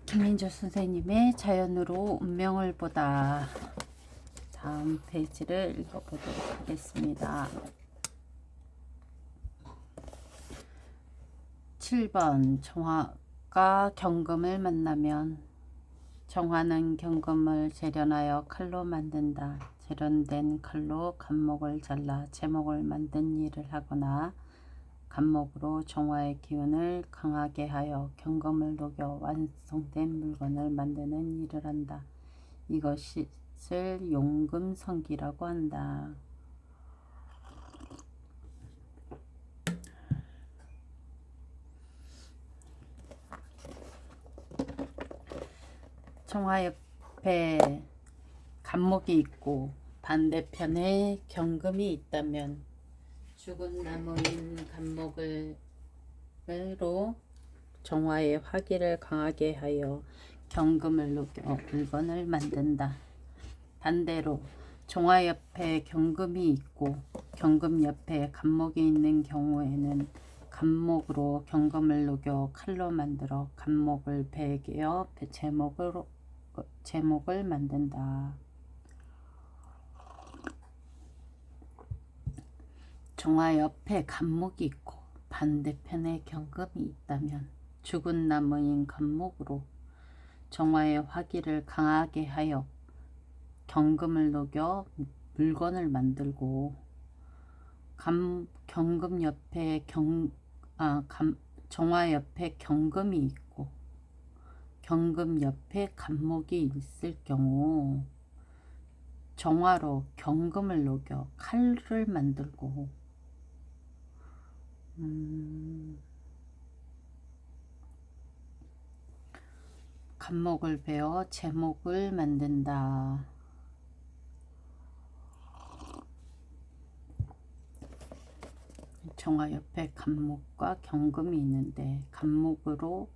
김민주 선생님의 자연으로 운명을 보다. 다음 페이지를 읽어보도록 하겠습니다. 7번 정화가 경금을 만나면 정화는 경금을 재련하여 칼로 만든다. 재련된 칼로 간목을 잘라 제목을 만든 일을 하거나 간목으로 정화의 기운을 강하게 하여 경금을 녹여 완성된 물건을 만드는 일을 한다. 이것을 용금성기라고 한다. 정화 옆에 간목이 있고 반대편에 경금이 있다면 죽은 나무인 간목으로 정화의 화기를 강하게 하여 경금을 녹여 물건을 만든다. 반대로 정화 옆에 경금이 있고 경금 옆에 간목이 있는 경우에는 간목으로 경금을 녹여 칼로 만들어 간목을 베겨 제목을 만든다. 정화 옆에 간목이 있고 반대편에 경금이 있다면 죽은 나무인 간목으로 정화의 화기를 강하게 하여 경금을 녹여 물건을 만들고 경금 옆에 정화 옆에 경금이 있고 경금 옆에 간목이 있을 경우 정화로 경금을 녹여 칼을 만들고 간목을 베어 제목을 만든다. 정화 옆에 간목과 경금이 있는데 간목으로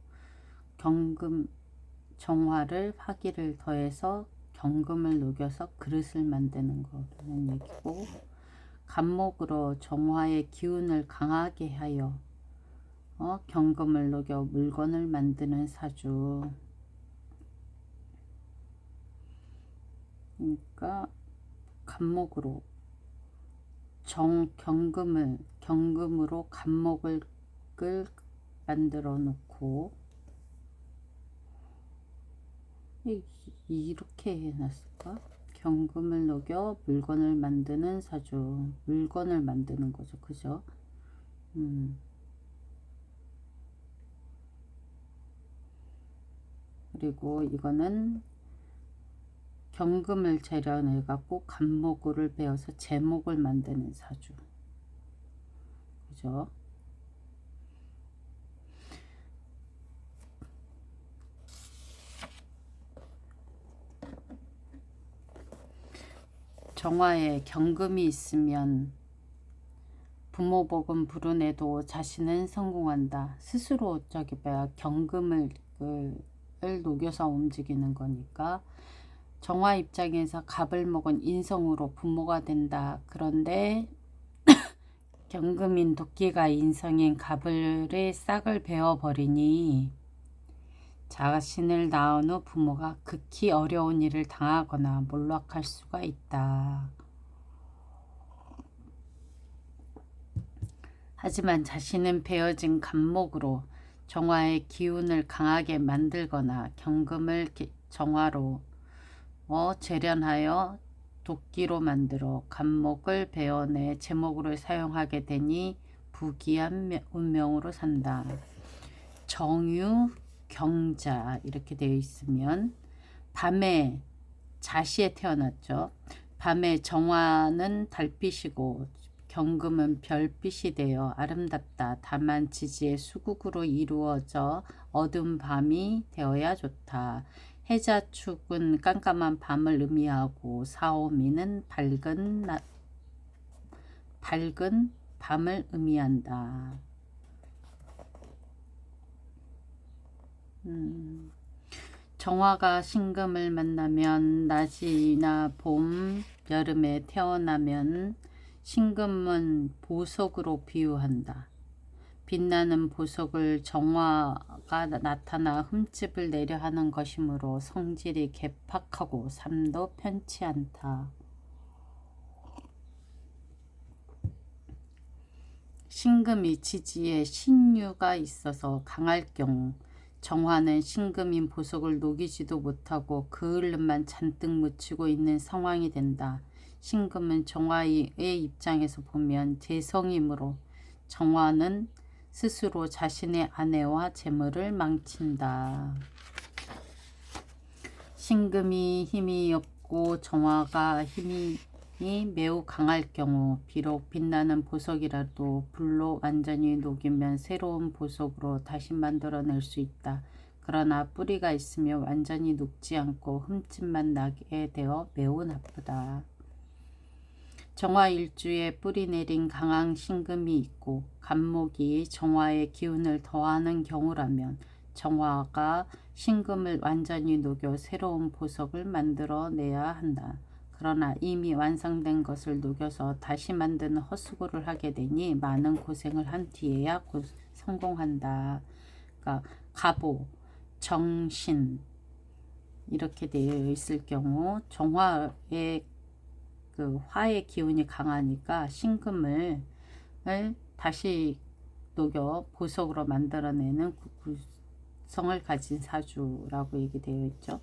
정화를 화기를 더해서 경금을 녹여서 그릇을 만드는 거라는 얘기고, 간목으로 정화의 기운을 강하게 하여 경금을 녹여 물건을 만드는 사주. 그러니까 간목으로 경금으로 간목을 만들어 놓고 이렇게 해놨을까? 경금을 녹여 물건을 만드는 사주. 물건을 만드는 거죠. 그죠? 그리고 이거는 경금을 재련해 갖고 간목을 베어서 제목을 만드는 사주. 그죠? 정화에 경금이 있으면 부모 복은 불운해도 자신은 성공한다. 스스로 경금을 녹여서 움직이는 거니까 정화 입장에서 갑을 먹은 인성으로 부모가 된다. 그런데 경금인 도끼가 인성인 갑을의 싹을 베어버리니 자신을 낳은 후 부모가 극히 어려운 일을 당하거나 몰락할 수가 있다. 하지만 자신은 베어진 간목으로 정화의 기운을 강하게 만들거나 경금을 정화로 재련하여 도끼로 만들어 간목을 베어내 제목으로 사용하게 되니 부귀한 운명으로 산다. 정유 경자 이렇게 되어 있으면 밤에 자시에 태어났죠. 밤에 정화는 달빛이고 경금은 별빛이 되어 아름답다. 다만 지지의 수국으로 이루어져 어두운 밤이 되어야 좋다. 해자축은 깜깜한 밤을 의미하고 사오미는 밝은 밤을 의미한다. 정화가 신금을 만나면 낮이나 봄, 여름에 태어나면 신금은 보석으로 비유한다. 빛나는 보석을 정화가 나타나 흠집을 내려 하는 것이므로 성질이 개팍하고 삶도 편치 않다. 신금이 지지에 신유가 있어서 강할 경우 정화는 신금인 보석을 녹이지도 못하고 그을름만 잔뜩 묻히고 있는 상황이 된다. 신금은 정화의 입장에서 보면 재성이므로 정화는 스스로 자신의 아내와 재물을 망친다. 신금이 힘이 없고 정화가 힘이 매우 강할 경우 비록 빛나는 보석이라도 불로 완전히 녹이면 새로운 보석으로 다시 만들어낼 수 있다. 그러나 뿌리가 있으며 완전히 녹지 않고 흠집만 나게 되어 매우 나쁘다. 정화 일주에 뿌리 내린 강한 신금이 있고 간목이 정화의 기운을 더하는 경우라면 정화가 신금을 완전히 녹여 새로운 보석을 만들어내야 한다. 그러나 이미 완성된 것을 녹여서 다시 만드는 헛수고를 하게 되니 많은 고생을 한 뒤에야 성공한다. 그러니까 가보, 정신 이렇게 되어 있을 경우 정화의 그 화의 기운이 강하니까 신금을 다시 녹여 보석으로 만들어내는 구성을 가진 사주라고 얘기되어 있죠.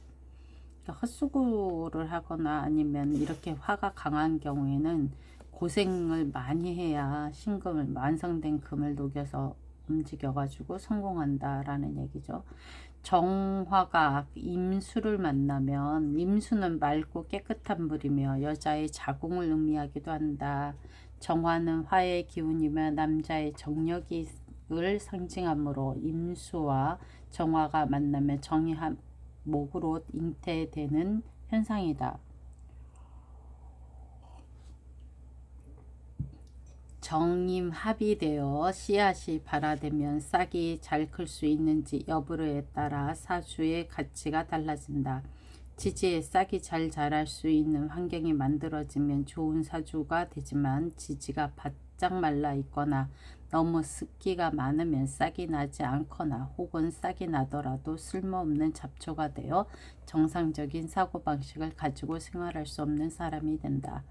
헛수고를 하거나 아니면 이렇게 화가 강한 경우에는 고생을 많이 해야 신금을 완성된 금을 녹여서 움직여 가지고 성공한다라는 얘기죠. 정화가 임수를 만나면 임수는 맑고 깨끗한 물이며 여자의 자궁을 의미하기도 한다. 정화는 화의 기운이며 남자의 정력을 상징하므로 임수와 정화가 만나면 정이 목으로 잉태되는 현상이다. 정임 합의되어 씨앗이 발화되면 싹이 잘 클 수 있는지 여부에 따라 사주의 가치가 달라진다. 지지에 싹이 잘 자랄 수 있는 환경이 만들어지면 좋은 사주가 되지만 지지가 바짝 말라 있거나 너무 습기가 많으면 싹이 나지 않거나 혹은 싹이 나더라도 쓸모없는 잡초가 되어 정상적인 사고방식을 가지고 생활할 수 없는 사람이 된다.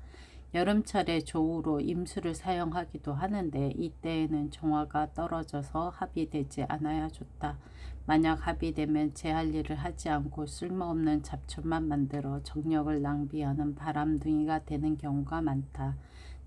여름철에 조우로 임수를 사용하기도 하는데 이때에는 정화가 떨어져서 합의되지 않아야 좋다. 만약 합의되면 제 할 일을 하지 않고 쓸모없는 잡초만 만들어 정력을 낭비하는 바람둥이가 되는 경우가 많다.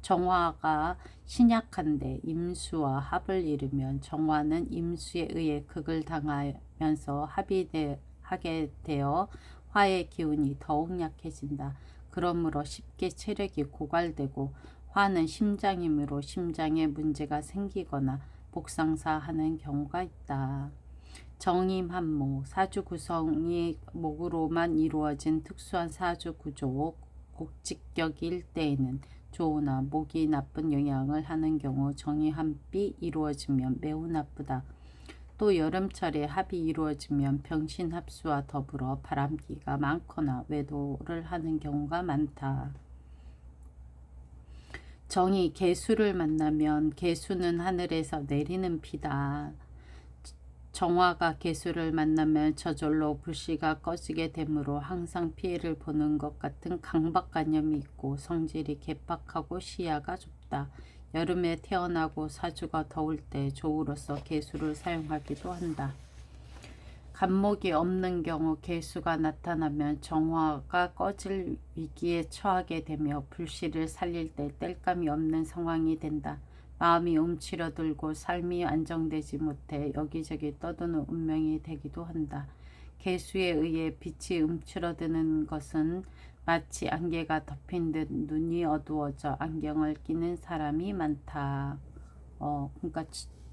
정화가 신약한데 임수와 합을 이루면 정화는 임수에 의해 극을 당하면서 하게 되어 화의 기운이 더욱 약해진다. 그러므로 쉽게 체력이 고갈되고 화는 심장이므로 심장에 문제가 생기거나 복상사하는 경우가 있다. 정임한모, 사주 구성이 목으로만 이루어진 특수한 사주 구조, 곡직격일 때에는 좋으나 목이 나쁜 영향을 하는 경우 정임합이 이루어지면 매우 나쁘다. 또 여름철에 합이 이루어지면 병신합수와 더불어 바람기가 많거나 외도를 하는 경우가 많다. 정이 개수를 만나면 개수는 하늘에서 내리는 비다. 정화가 개수를 만나면 저절로 불씨가 꺼지게 되므로 항상 피해를 보는 것 같은 강박관념이 있고 성질이 개팍하고 시야가 좁다. 여름에 태어나고 사주가 더울 때 조우로서 개수를 사용하기도 한다. 간목이 없는 경우 개수가 나타나면 정화가 꺼질 위기에 처하게 되며 불씨를 살릴 때 뗄감이 없는 상황이 된다. 마음이 움츠러들고 삶이 안정되지 못해 여기저기 떠도는 운명이 되기도 한다. 개수에 의해 빛이 움츠러드는 것은 마치 안개가 덮인 듯 눈이 어두워져 안경을 끼는 사람이 많다. 그러니까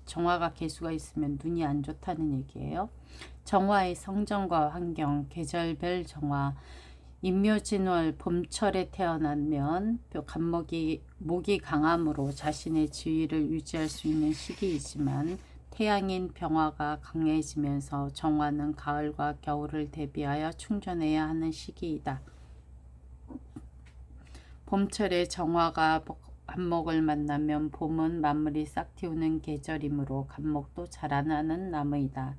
정화가 개수가 있으면 눈이 안 좋다는 얘기예요. 정화의 성정과 환경, 계절별 정화, 인묘진월 봄철에 태어나면 목이 강함으로 자신의 지위를 유지할 수 있는 시기이지만 태양인 병화가 강해지면서 정화는 가을과 겨울을 대비하여 충전해야 하는 시기이다. 봄철에 정화가 간목을 만나면 봄은 만물이 싹 틔우는 계절이므로 간목도 자라나는 나무이다.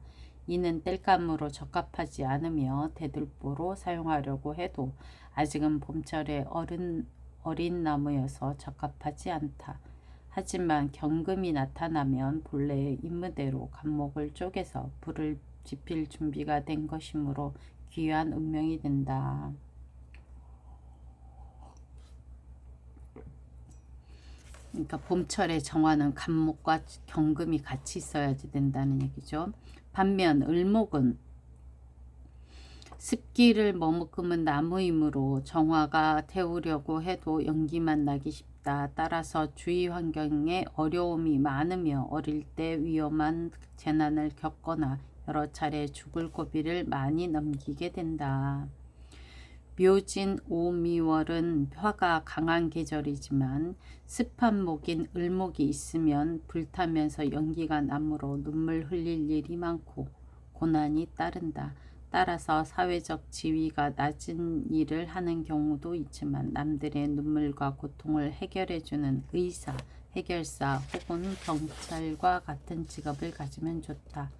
이는 땔감으로 적합하지 않으며 대들보로 사용하려고 해도 아직은 봄철에 어린 나무여서 적합하지 않다. 하지만 경금이 나타나면 본래의 임무대로 간목을 쪼개서 불을 지필 준비가 된 것이므로 귀한 운명이 된다. 그러니까 봄철에 정화는 간목과 경금이 같이 있어야지 된다는 얘기죠. 반면 을목은 습기를 머금은 나무이므로 정화가 태우려고 해도 연기만 나기 쉽다. 따라서 주위 환경에 어려움이 많으며 어릴 때 위험한 재난을 겪거나 여러 차례 죽을 고비를 많이 넘기게 된다. 묘진 오미월은 화가 강한 계절이지만 습한 목인 을목이 있으면 불타면서 연기가 나므로 눈물 흘릴 일이 많고 고난이 따른다. 따라서 사회적 지위가 낮은 일을 하는 경우도 있지만 남들의 눈물과 고통을 해결해주는 의사, 해결사 혹은 경찰과 같은 직업을 가지면 좋다.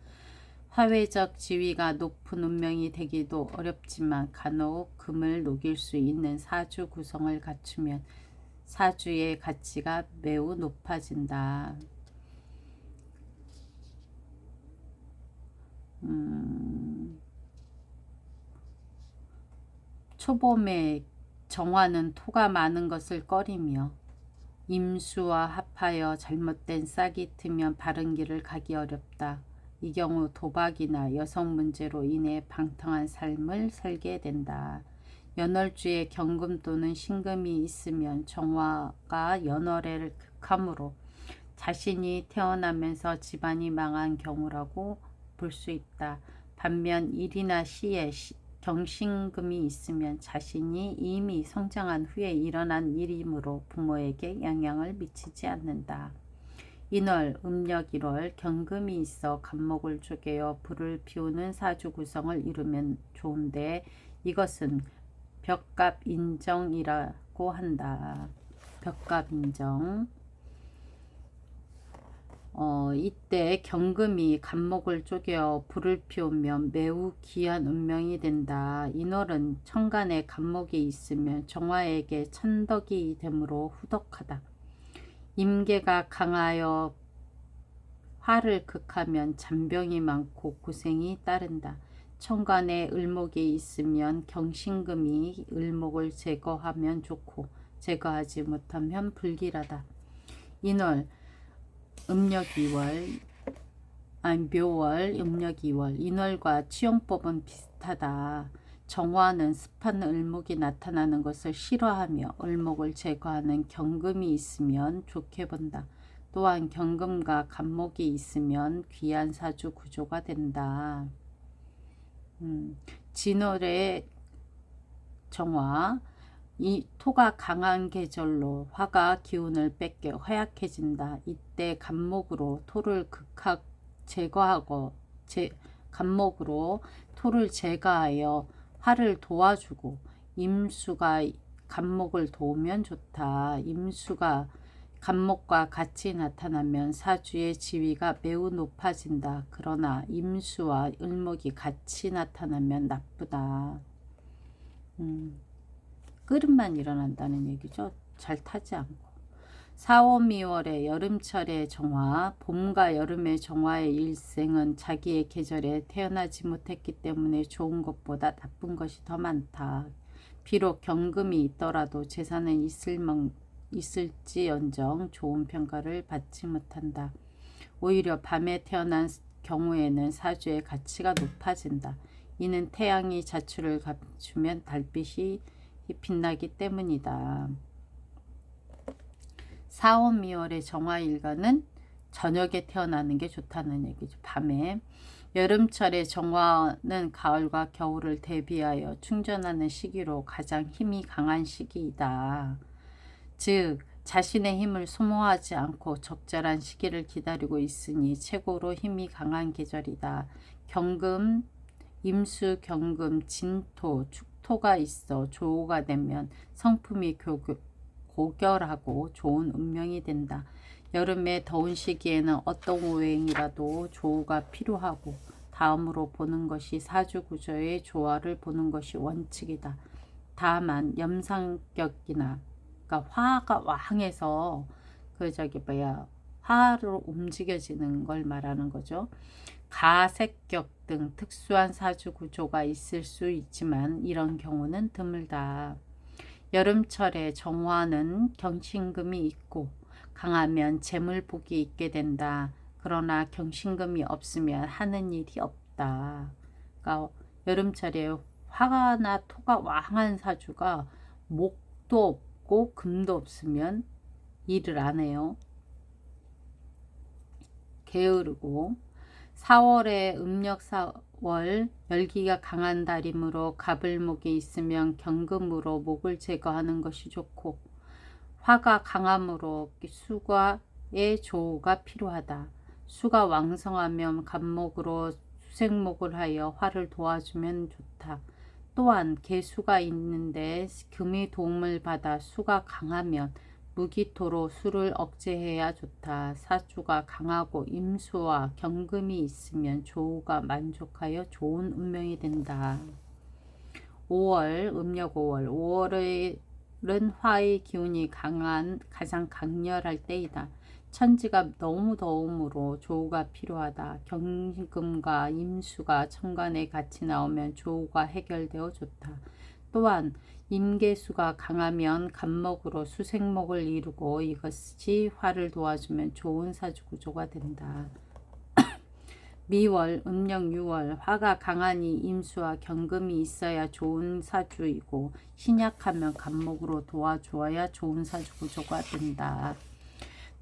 사회적 지위가 높은 운명이 되기도 어렵지만 간혹 금을 녹일 수 있는 사주 구성을 갖추면 사주의 가치가 매우 높아진다. 초봄에 정화는 토가 많은 것을 꺼리며 임수와 합하여 잘못된 싹이 트면 바른 길을 가기 어렵다. 이 경우 도박이나 여성 문제로 인해 방탕한 삶을 살게 된다. 연월주에 경금 또는 신금이 있으면 정화가 연월의 극함으로 자신이 태어나면서 집안이 망한 경우라고 볼 수 있다. 반면 일이나 시에 경신금이 있으면 자신이 이미 성장한 후에 일어난 일이므로 부모에게 영향을 미치지 않는다. 인월, 음력 1월 경금이 있어 간목을 쪼개어 불을 피우는 사주 구성을 이루면 좋은데 이것은 벽갑인정이라고 한다. 벽갑인정. 이때 경금이 간목을 쪼개어 불을 피우면 매우 귀한 운명이 된다. 인월은 천간에 간목이 있으면 정화에게 천덕이 되므로 후덕하다. 임계가 강하여 화를 극하면 잔병이 많고 고생이 따른다. 천간에 을목이 있으면 경신금이 을목을 제거하면 좋고 제거하지 못하면 불길하다. 인월, 음력 2월, 묘월, 음력 2월. 인월과 치용법은 비슷하다. 정화는 습한 을목이 나타나는 것을 싫어하며 을목을 제거하는 경금이 있으면 좋게 본다. 또한 경금과 간목이 있으면 귀한 사주 구조가 된다. 진월의 정화. 이 토가 강한 계절로 화가 기운을 뺏겨 허약해진다. 이때 간목으로 토를 제거하고 간목으로 토를 제거하여 화를 도와주고 임수가 간목을 도우면 좋다. 임수가 간목과 같이 나타나면 사주의 지위가 매우 높아진다. 그러나 임수와 을목이 같이 나타나면 나쁘다. 끓음만 일어난다는 얘기죠. 잘 타지 않고. 4, 5, 2월의 여름철의 정화, 봄과 여름의 정화의 일생은 자기의 계절에 태어나지 못했기 때문에 좋은 것보다 나쁜 것이 더 많다. 비록 경금이 있더라도 재산은 있을지언정 좋은 평가를 받지 못한다. 오히려 밤에 태어난 경우에는 사주의 가치가 높아진다. 이는 태양이 자취를 갖추면 달빛이 빛나기 때문이다. 4, 5, 2월의 정화일간은 저녁에 태어나는 게 좋다는 얘기죠. 밤에. 여름철의 정화는 가을과 겨울을 대비하여 충전하는 시기로 가장 힘이 강한 시기이다. 즉 자신의 힘을 소모하지 않고 적절한 시기를 기다리고 있으니 최고로 힘이 강한 계절이다. 경금, 임수, 경금, 진토, 축토가 있어 조우가 되면 성품이 고결하고 좋은 운명이 된다. 여름의 더운 시기에는 어떤 오행이라도 조우가 필요하고 다음으로 보는 것이 사주구조의 조화를 보는 것이 원칙이다. 다만 염상격이나 그러니까 화가 왕해서 화로 움직여지는 걸 말하는 거죠. 가색격 등 특수한 사주 구조가 있을 수 있지만 이런 경우는 드물다. 여름철에 정화는 경신금이 있고 강하면 재물복이 있게 된다. 그러나 경신금이 없으면 하는 일이 없다. 그러니까 여름철에 화나 토가 왕한 사주가 목도 없고 금도 없으면 일을 안 해요. 게으르고 4월에 음력 4월 열기가 강한 달이므로 가불목이 있으면 경금으로 목을 제거하는 것이 좋고 화가 강함으로 수가의 조우가 필요하다. 수가 왕성하면 간목으로 수생목을 하여 화를 도와주면 좋다. 또한 개수가 있는데 금이 도움을 받아 수가 강하면 무기토로 수를 억제해야 좋다. 사주가 강하고 임수와 경금이 있으면 조우가 만족하여 좋은 운명이 된다. 5월 음력 5월 5월은 화의 기운이 가장 강렬할 때이다. 천지가 너무 더움으로 조우가 필요하다. 경금과 임수가 천간에 같이 나오면 조우가 해결되어 좋다. 또한 임계수가 강하면 간목으로 수생목을 이루고 이것이 화를 도와주면 좋은 사주 구조가 된다. 미월 음력 6월 화가 강하니 임수와 경금이 있어야 좋은 사주이고 신약하면 간목으로 도와주어야 좋은 사주 구조가 된다.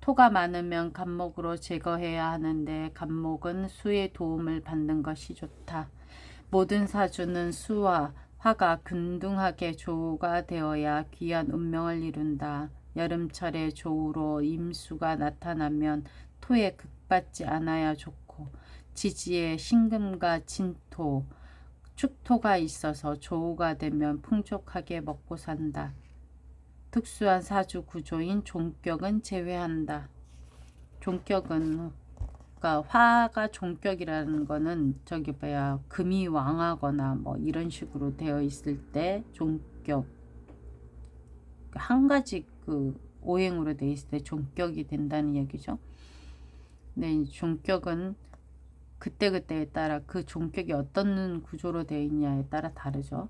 토가 많으면 간목으로 제거해야 하는데 간목은 수의 도움을 받는 것이 좋다. 모든 사주는 수와 화가 균등하게 조우가 되어야 귀한 운명을 이룬다. 여름철에 조우로 임수가 나타나면 토에 극받지 않아야 좋고 지지에 신금과 진토, 축토가 있어서 조우가 되면 풍족하게 먹고 산다. 특수한 사주 구조인 종격은 제외한다. 종격은 그러니까 화가 종격이라는 거는 금이 왕하거나 뭐 이런 식으로 되어 있을 때 종격 한 가지 오행으로 되어 있을 때 종격이 된다는 얘기죠. 네, 종격은 그때그때에 따라 그 종격이 어떤 구조로 되어 있냐에 따라 다르죠.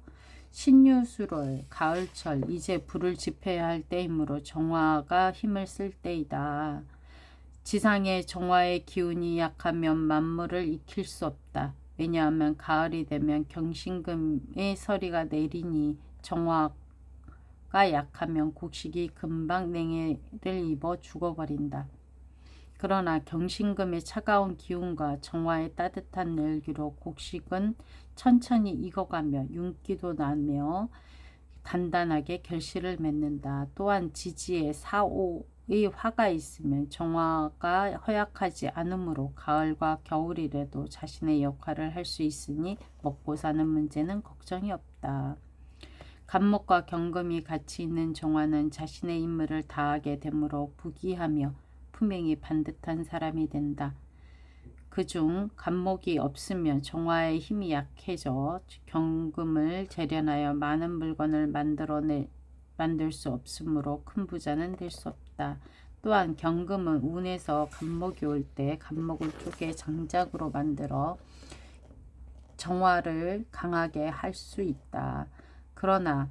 신유술월 가을철 이제 불을 지펴야 할 때이므로 정화가 힘을 쓸 때이다. 지상의 정화의 기운이 약하면 만물을 익힐 수 없다. 왜냐하면 가을이 되면 경신금의 서리가 내리니 정화가 약하면 곡식이 금방 냉해를 입어 죽어버린다. 그러나 경신금의 차가운 기운과 정화의 따뜻한 열기로 곡식은 천천히 익어가며 윤기도 나며 단단하게 결실을 맺는다. 또한 지지에 4호의 화가 있으면 정화가 허약하지 않으므로 가을과 겨울이라도 자신의 역할을 할 수 있으니 먹고 사는 문제는 걱정이 없다. 간목과 경금이 같이 있는 정화는 자신의 임무를 다하게 되므로 부귀하며 품행이 반듯한 사람이 된다. 그중 간목이 없으면 정화의 힘이 약해져 경금을 재련하여 많은 물건을 만들 수 없으므로 큰 부자는 될 수 없다. 또한 경금은 운에서 간목이 올 때 간목을 쪼개 장작으로 만들어 정화를 강하게 할 수 있다. 그러나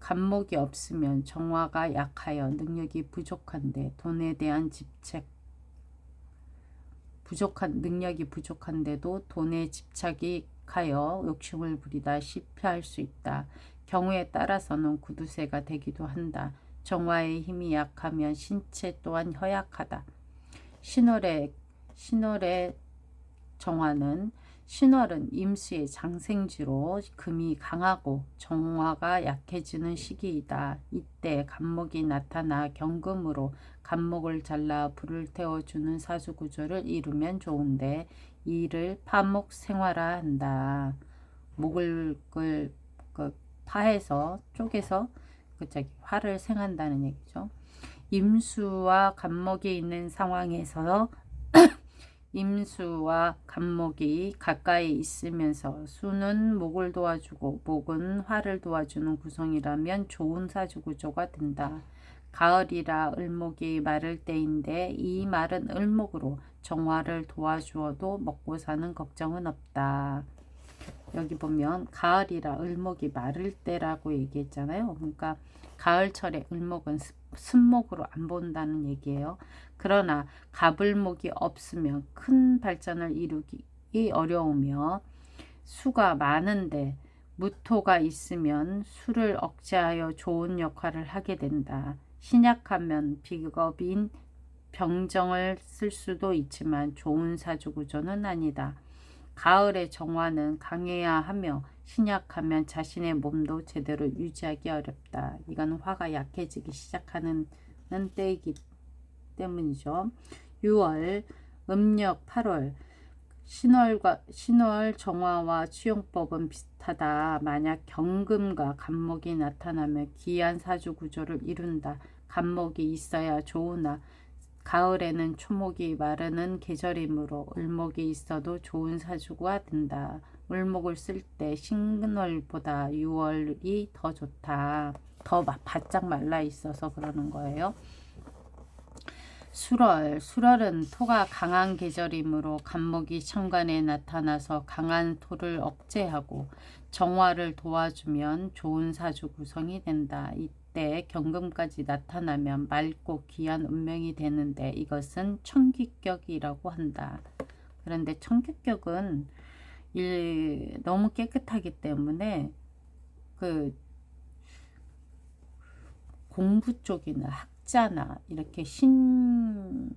간목이 없으면 정화가 약하여 능력이 부족한데 돈에 대한 능력이 부족한데도 돈에 집착이 하여 욕심을 부리다 실패할 수 있다. 경우에 따라서는 구두쇠가 되기도 한다. 정화의 힘이 약하면 신체 또한 허약하다. 신월의 정화는 신월은 임수의 장생지로 금이 강하고 정화가 약해지는 시기이다. 이때 간목이 나타나 경금으로 간목을 잘라 불을 태워주는 사주구조를 이루면 좋은데 이를 파목 생화라 한다. 목을 파해서 쪼개서 화를 생한다는 얘기죠. 임수와 간목이 있는 상황에서 임수와 간목이 가까이 있으면서 수는 목을 도와주고 목은 화를 도와주는 구성이라면 좋은 사주 구조가 된다. 가을이라 을목이 마를 때인데 이 마른 을목으로 정화를 도와주어도 먹고 사는 걱정은 없다. 여기 보면 가을이라 을목이 마를 때라고 얘기했잖아요. 그러니까 가을철에 을목은 습목으로 안 본다는 얘기예요. 그러나 갑을목이 없으면 큰 발전을 이루기 어려우며 수가 많은데 무토가 있으면 수를 억제하여 좋은 역할을 하게 된다. 신약하면 비겁인 병정을 쓸 수도 있지만 좋은 사주 구조는 아니다. 가을의 정화는 강해야 하며 신약하면 자신의 몸도 제대로 유지하기 어렵다. 이건 화가 약해지기 시작하는 때이기 때문이죠. 6월, 음력 8월, 신월 정화와 취용법은 비슷하다. 만약 경금과 간목이 나타나면 기이한 사주 구조를 이룬다. 간목이 있어야 좋으나 가을에는 초목이 마르는 계절이므로 을목이 있어도 좋은 사주가 된다. 을목을 쓸 때 신월보다 6월이 더 좋다. 더 바짝 말라 있어서 그러는 거예요. 수월은 토가 강한 계절이므로 간목이 천간에 나타나서 강한 토를 억제하고 정화를 도와주면 좋은 사주 구성이 된다. 이때 경금까지 나타나면 맑고 귀한 운명이 되는데 이것은 청기격이라고 한다. 그런데 청기격은 너무 깨끗하기 때문에 그 공부 쪽이나 학자나 이렇게 신적인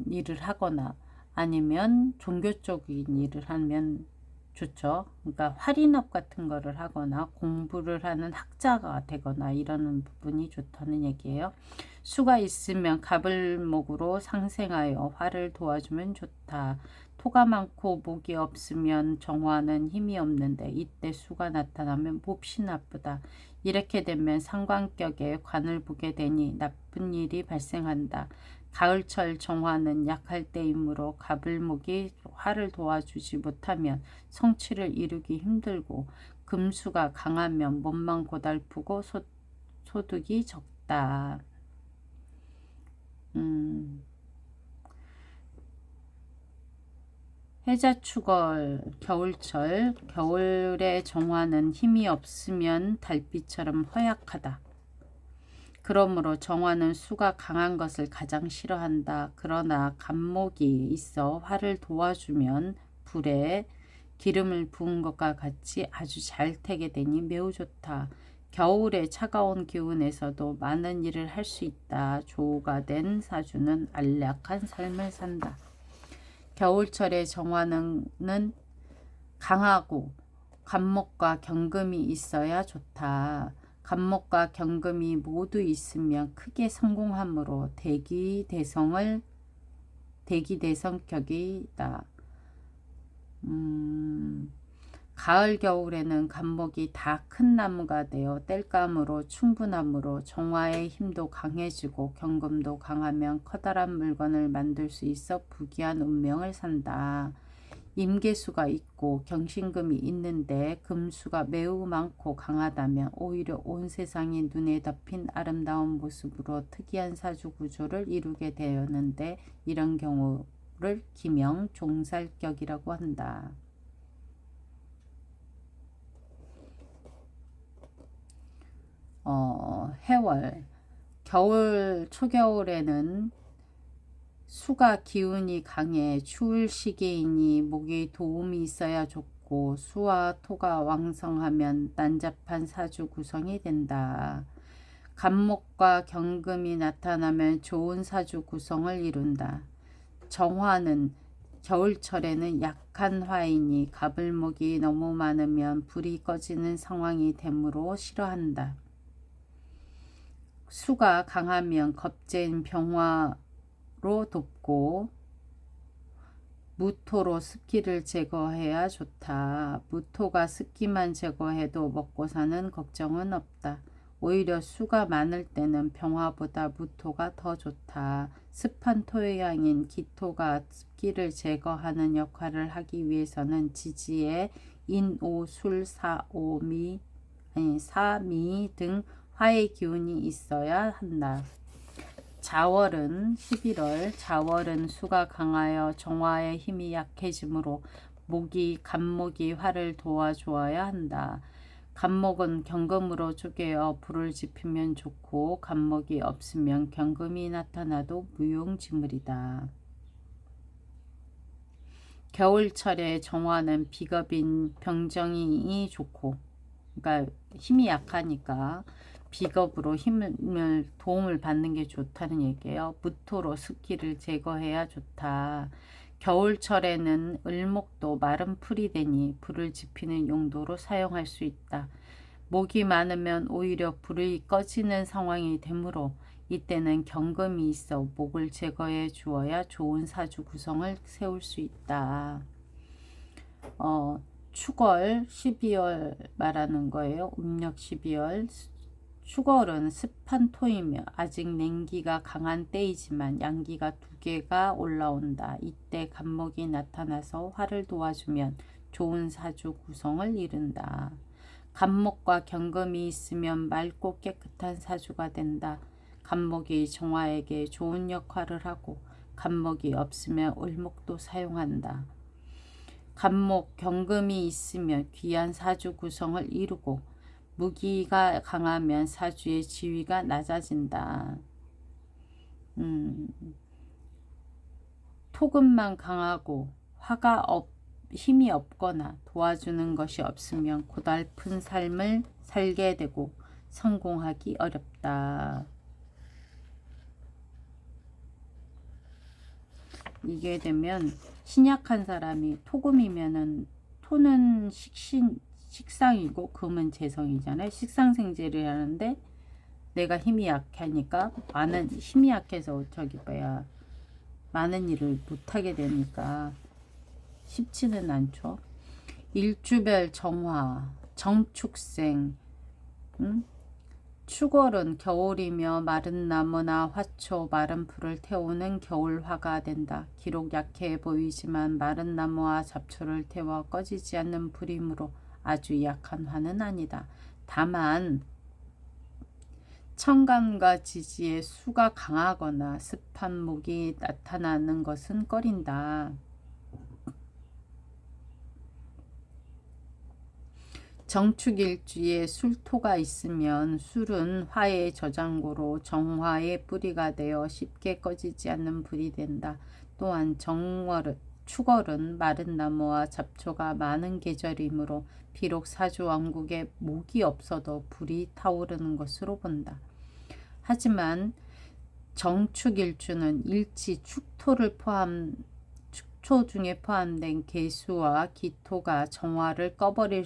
일을 하거나 아니면 종교적인 일을 하면 좋죠. 그러니까 활인업 같은 거를 하거나 공부를 하는 학자가 되거나 이러는 부분이 좋다는 얘기예요. 수가 있으면 갑을목으로 상생하여 화를 도와주면 좋다. 토가 많고 목이 없으면 정화는 힘이 없는데 이때 수가 나타나면 몹시 나쁘다. 이렇게 되면 상관격에 관을 보게 되니 나쁜 일이 발생한다. 가을철 정화는 약할 때이므로 갑을목이 화를 도와주지 못하면 성취를 이루기 힘들고 금수가 강하면 몸만 고달프고 소득이 적다. 해자축월 겨울철 겨울의 정화는 힘이 없으면 달빛처럼 허약하다. 그러므로 정화는 수가 강한 것을 가장 싫어한다. 그러나 간목이 있어 화를 도와주면 불에 기름을 부은 것과 같이 아주 잘 태게 되니 매우 좋다. 겨울의 차가운 기운에서도 많은 일을 할 수 있다. 조우가 된 사주는 안락한 삶을 산다. 겨울철의 정화는 강하고 간목과 경금이 있어야 좋다. 간목과 경금이 모두 있으면 크게 성공하므로 대기대성격이다. 가을 겨울에는 간목이 다 큰 나무가 되어 땔감으로 충분하므로 정화의 힘도 강해지고 경금도 강하면 커다란 물건을 만들 수 있어 부귀한 운명을 산다. 임계수가 있고 경신금이 있는데 금수가 매우 많고 강하다면 오히려 온 세상이 눈에 덮인 아름다운 모습으로 특이한 사주 구조를 이루게 되었는데 이런 경우를 기명 종살격이라고 한다. 해월 겨울 초겨울에는 수가 기운이 강해 추울 시기이니 목에 도움이 있어야 좋고 수와 토가 왕성하면 난잡한 사주 구성이 된다. 간목과 경금이 나타나면 좋은 사주 구성을 이룬다. 정화는 겨울철에는 약한 화이니 갑을목이 너무 많으면 불이 꺼지는 상황이 되므로 싫어한다. 수가 강하면 겁재인 병화로 돕고 무토로 습기를 제거해야 좋다. 무토가 습기만 제거해도 먹고 사는 걱정은 없다. 오히려 수가 많을 때는 병화보다 무토가 더 좋다. 습한 토양인 기토가 습기를 제거하는 역할을 하기 위해서는 지지에 인, 오, 술, 사, 오, 미, 사, 미 등 화의 기운이 있어야 한다. 자월은 11월, 자월은 수가 강하여 정화의 힘이 약해지므로 간목이 화를 도와주어야 한다. 간목은 경금으로 쪼개어 불을 지피면 좋고 간목이 없으면 경금이 나타나도 무용지물이다. 겨울철에 정화는 비겁인 병정이 좋고, 그러니까 힘이 약하니까 비겁으로 도움을 받는 게 좋다는 얘기예요. 무토로 습기를 제거해야 좋다. 겨울철에는 을목도 마른 풀이 되니 불을 지피는 용도로 사용할 수 있다. 목이 많으면 오히려 불이 꺼지는 상황이 되므로 이때는 경금이 있어 목을 제거해 주어야 좋은 사주 구성을 세울 수 있다. 축월 12월 말하는 거예요. 음력 12월. 축월은 습한 토이며 아직 냉기가 강한 때이지만 양기가 2개가 올라온다. 이때 간목이 나타나서 화를 도와주면 좋은 사주 구성을 이룬다. 간목과 경금이 있으면 맑고 깨끗한 사주가 된다. 간목이 정화에게 좋은 역할을 하고 간목이 없으면 을목도 사용한다. 간목, 경금이 있으면 귀한 사주 구성을 이루고 무기가 강하면 사주의 지위가 낮아진다. 토금만 강하고 힘이 없거나 도와주는 것이 없으면 고달픈 삶을 살게 되고 성공하기 어렵다. 이게 되면 신약한 사람이 토금이면은 토는 식상이고 금은 재성이잖아요. 식상생재를 하는데 내가 힘이 약하니까 힘이 약해서 많은 일을 못하게 되니까 쉽지는 않죠. 일주별 정화, 정축생, 축월은 겨울이며 마른 나무나 화초, 마른 풀을 태우는 겨울화가 된다. 기록 약해 보이지만 마른 나무와 잡초를 태워 꺼지지 않는 불이므로 아주 약한 화는 아니다. 다만 천간과 지지에 수가 강하거나 습한 목이 나타나는 것은 꺼린다. 정축일주에 술토가 있으면 술은 화의 저장고로 정화의 뿌리가 되어 쉽게 꺼지지 않는 불이 된다. 또한 축월은 마른 나무와 잡초가 많은 계절이므로 비록 사주왕국에 목이 없어도 불이 타오르는 것으로 본다. 하지만 정축일주는 일지 축토 중에 포함된 계수와 기토가 정화를 꺼버릴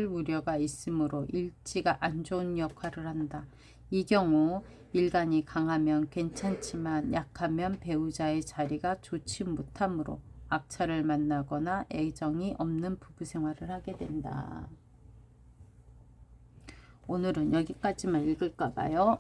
우려가 있으므로 일지가 안 좋은 역할을 한다. 이 경우 일간이 강하면 괜찮지만 약하면 배우자의 자리가 좋지 못하므로 악처를 만나거나 애정이 없는 부부 생활을 하게 된다. 오늘은 여기까지만 읽을까 봐요.